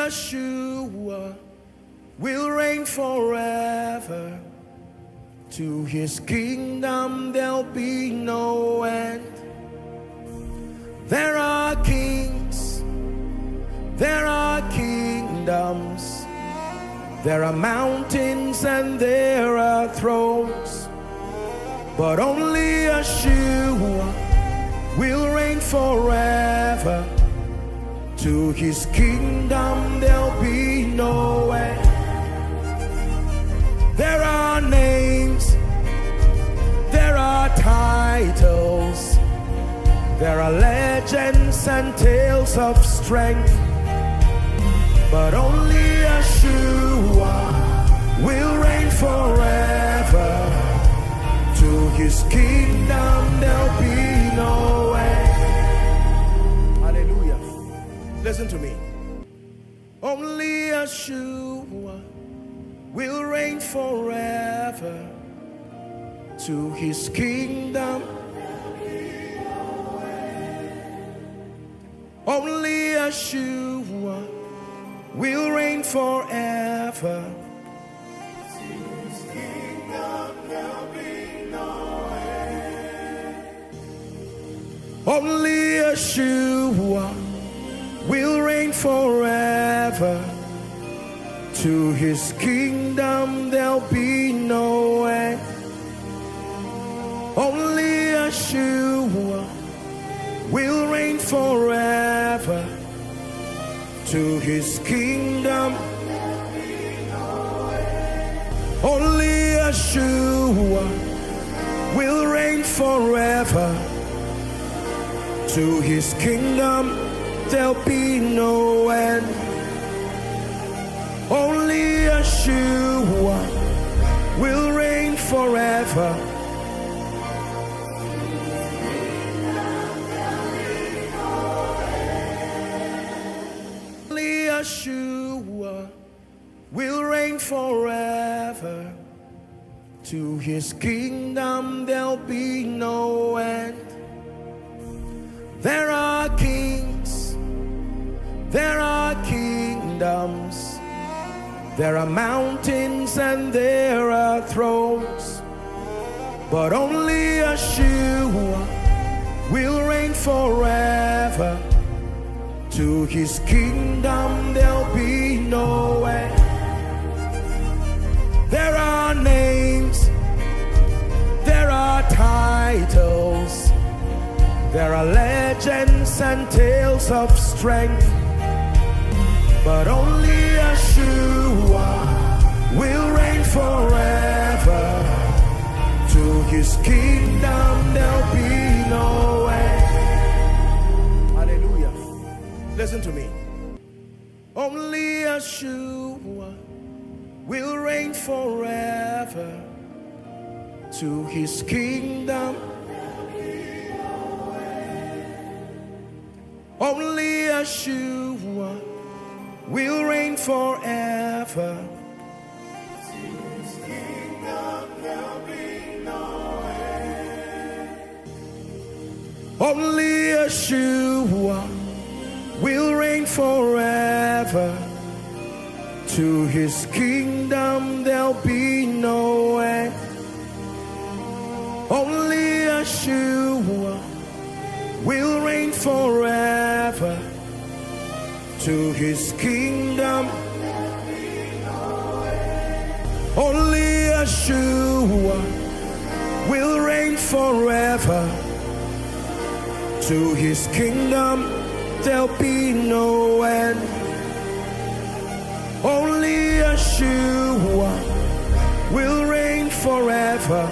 Yeshua will reign forever. To his kingdom there'll be no end. There are kings, there are kingdoms, there are mountains and there are thrones, but only Yeshua will reign forever. To his kingdom there'll be no end. There are names, there are titles, there are legends and tales of strength, but only Yeshua will reign forever. To his kingdom there'll be no end. Hallelujah. Listen to me. Only Yeshua will reign forever. To his kingdom only Yeshua will reign forever. To his kingdom there'll be no end. Only Yeshua will reign forever. To his kingdom there'll be no end. Only Yeshua will reign forever. To his kingdom only Yeshua will reign forever. To his kingdom there'll be no end. Only Yeshua will reign forever. Only Yeshua will reign forever. To his kingdom there'll be no end. There are kings, there are kingdoms, there are mountains and there are thrones, but only Yeshua will reign forever. To his kingdom there'll be no end. There are names, there are titles, there are legends and tales of strength, but only Yeshua will reign forever. To his kingdom there'll be no end. Hallelujah. Listen to me. Only Yeshua will reign forever. To his kingdom only Yeshua will reign forever. To his kingdom there'll be no end. Only Yeshua will reign forever. To his kingdom there'll be no end. Only Yeshua will reign forever. To his kingdom only Yeshua will reign forever. To his kingdom there'll be no end. Only Yeshua will reign forever.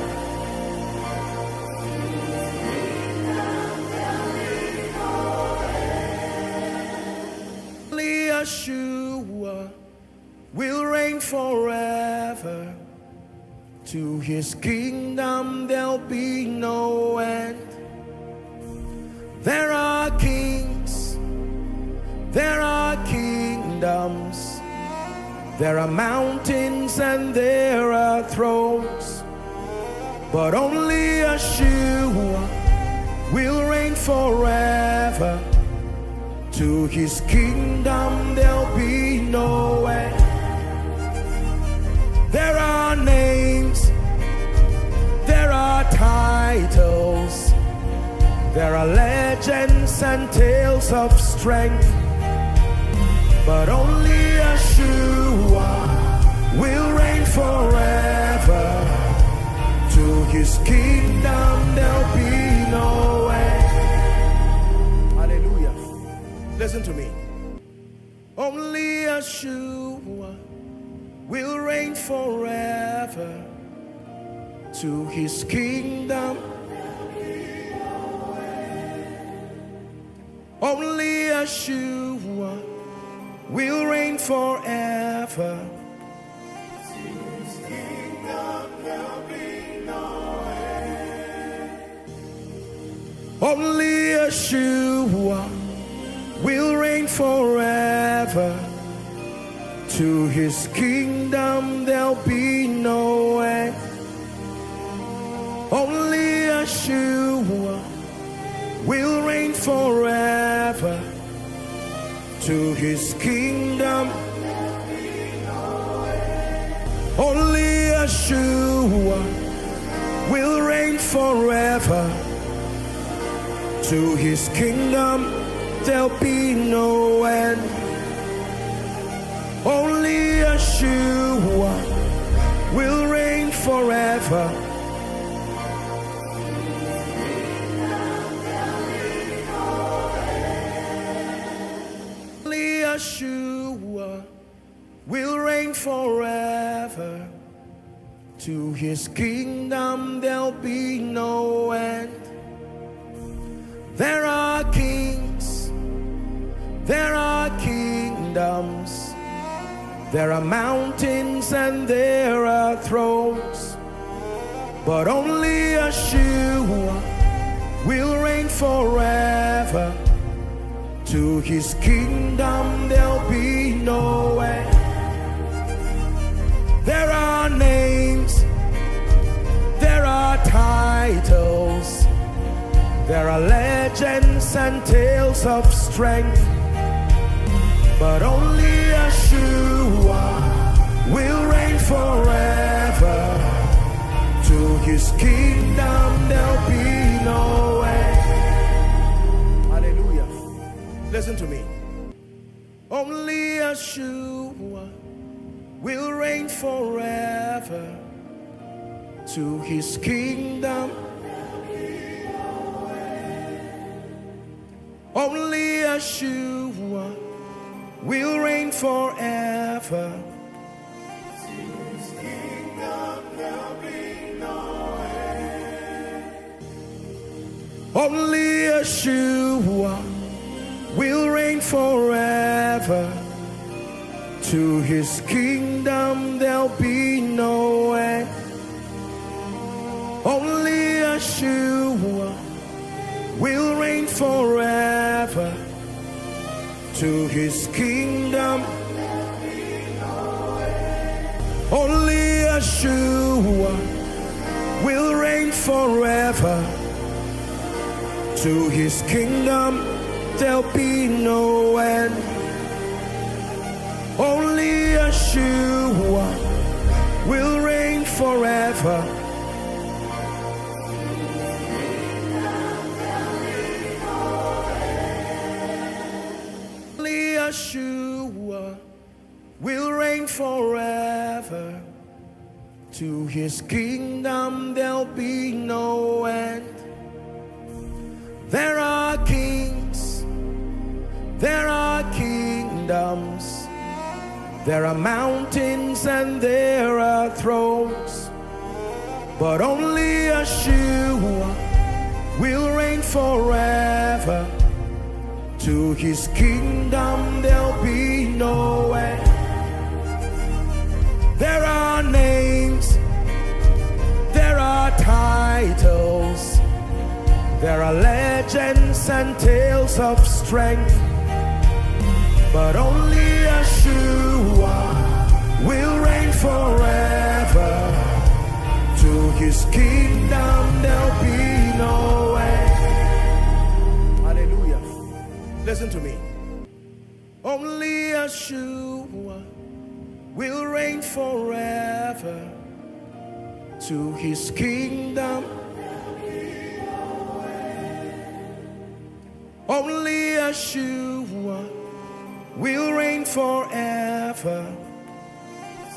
Only Yeshua will reign forever. To his kingdom there'll be no end. There are kings, there are kingdoms, there are mountains and there are thrones, but only Yeshua will reign forever. To his kingdom there'll be There are legends and tales of strength, but only Yeshua will reign forever. To his kingdom there'll be no end. Hallelujah. Listen to me. Only Yeshua will reign forever. To his kingdom only Yeshua will reign forever. To his kingdom there'll be no end. Only Yeshua will reign forever. To his kingdom there'll be no end. Only Yeshua will reign forever. To his kingdom only Yeshua will reign forever. To his kingdom there'll be no end. Only Yeshua will reign forever. Only Yeshua will reign forever. To his kingdom there'll be no end. There are kings, there are kingdoms, there are mountains and there are thrones, but only Yeshua will reign forever. To his kingdom there'll be no end. There are names, there are titles, there are legends and tales of strength, but only Yeshua will reign forever. To his kingdom there'll be no end. Hallelujah. Listen to me. Only Yeshua will reign forever. To his kingdom only Yeshua will reign forever. To his kingdom there'll be no end. Only Yeshua will reign forever. To his kingdom there'll be no end. Only Yeshua will reign forever. To his kingdom only Yeshua will reign forever. To his kingdom there'll be no end. Only Yeshua will reign forever. Only Yeshua will reign forever. To his kingdom there'll be no end. There are kings, there are kingdoms, there are mountains and there are thrones, but only Yeshua will reign forever. To his kingdom there'll be no end. There are names, there are titles, there are legends and tales of strength, but only Yeshua will reign forever. To his kingdom there'll be no end. Hallelujah. Listen to me. Only Yeshua will reign forever. To his kingdom Only Yeshua will reign forever.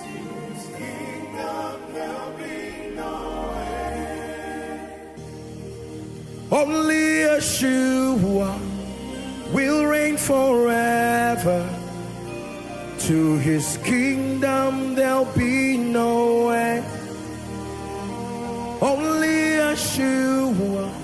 His kingdom there'll be no end. Only Yeshua will reign forever. To his kingdom there'll be no end. Only Yeshua